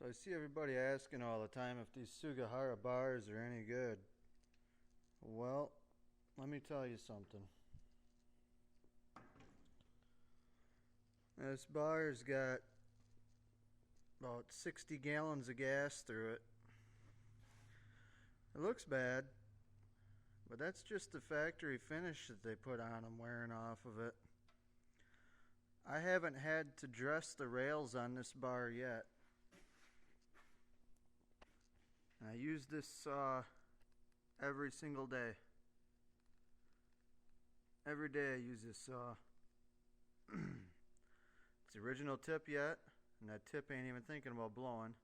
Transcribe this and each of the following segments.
So I see everybody asking all the time if these Sugi Hara bars are any good. Well, let me tell you something. This bar's got about 60 gallons of gas through it. It looks bad, but that's just the factory finish that they put on them wearing off of it. I haven't had to dress the rails on this bar yet. I use this saw every single day. Every day I use this saw. It's the original tip yet, and that tip ain't even thinking about blowing.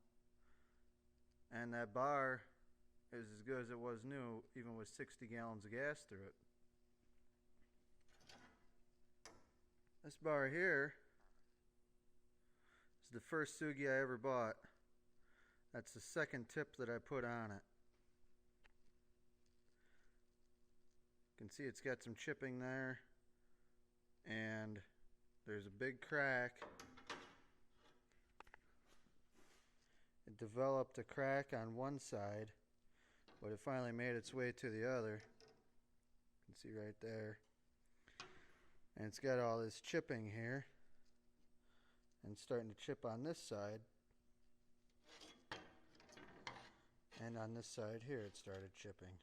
And that bar is as good as it was new, even with 60 gallons of gas through it. This bar here is the first Sugi I ever bought. That's the second tip that I put on it. You can see it's got some chipping there, and there's a big crack. It developed a crack on one side, but it finally made its way to the other. You can see right there. And it's got all this chipping here, and it's starting to chip on this side. And on this side here it started chipping.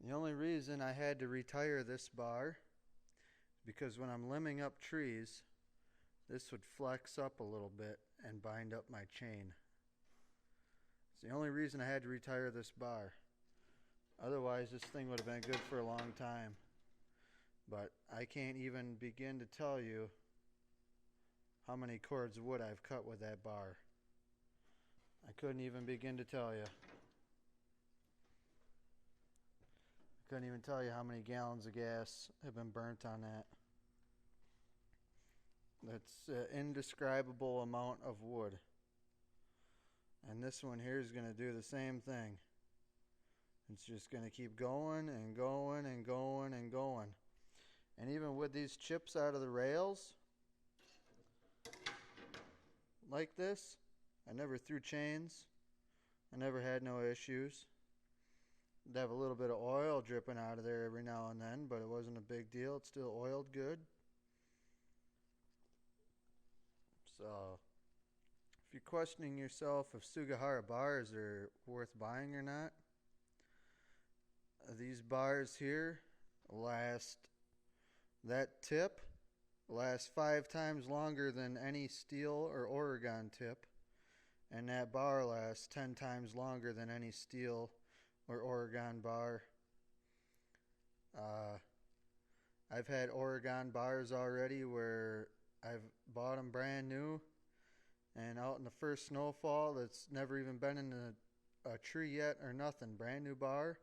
The only reason I had to retire this bar is because when I'm limbing up trees, this would flex up a little bit and bind up my chain. It's the only reason I had to retire this bar. Otherwise this thing would have been good for a long time. But I can't even begin to tell you how many cords of wood I've cut with that bar. I couldn't even begin to tell you. I couldn't even tell you how many gallons of gas have been burnt on that. That's an indescribable amount of wood. And this one here is going to do the same thing. It's just going to keep going and going and going and going. And even with these chips out of the rails, like this, I never threw chains. I never had no issues. I'd have a little bit of oil dripping out of there every now and then, but it wasn't a big deal. It still oiled good. So, if you're questioning yourself if Sugi Hara bars are worth buying or not, these bars here last, that tip lasts 5 times longer than any steel or Oregon tip. And that bar lasts 10 times longer than any steel or Oregon bar. I've had Oregon bars already where I've bought them brand new, and out in the first snowfall that's never even been in a tree yet or nothing, brand new bar,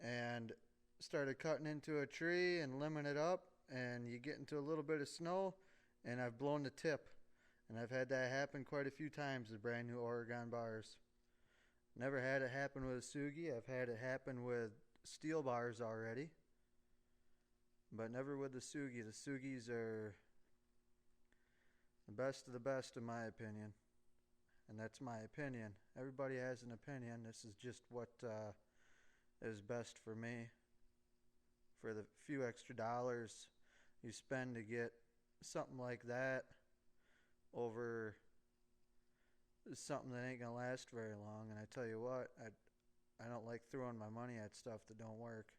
and started cutting into a tree and limbing it up, and you get into a little bit of snow, and I've blown the tip. And I've had that happen quite a few times with brand new Oregon bars. Never had it happen with a Sugi. I've had it happen with steel bars already, but never with the Sugi. The Sugis are the best of the best in my opinion. And that's my opinion. Everybody has an opinion. This is just what is best for me. For the few extra dollars you spend to get something like that over something that ain't gonna last very long. And I tell you what, I don't like throwing my money at stuff that don't work.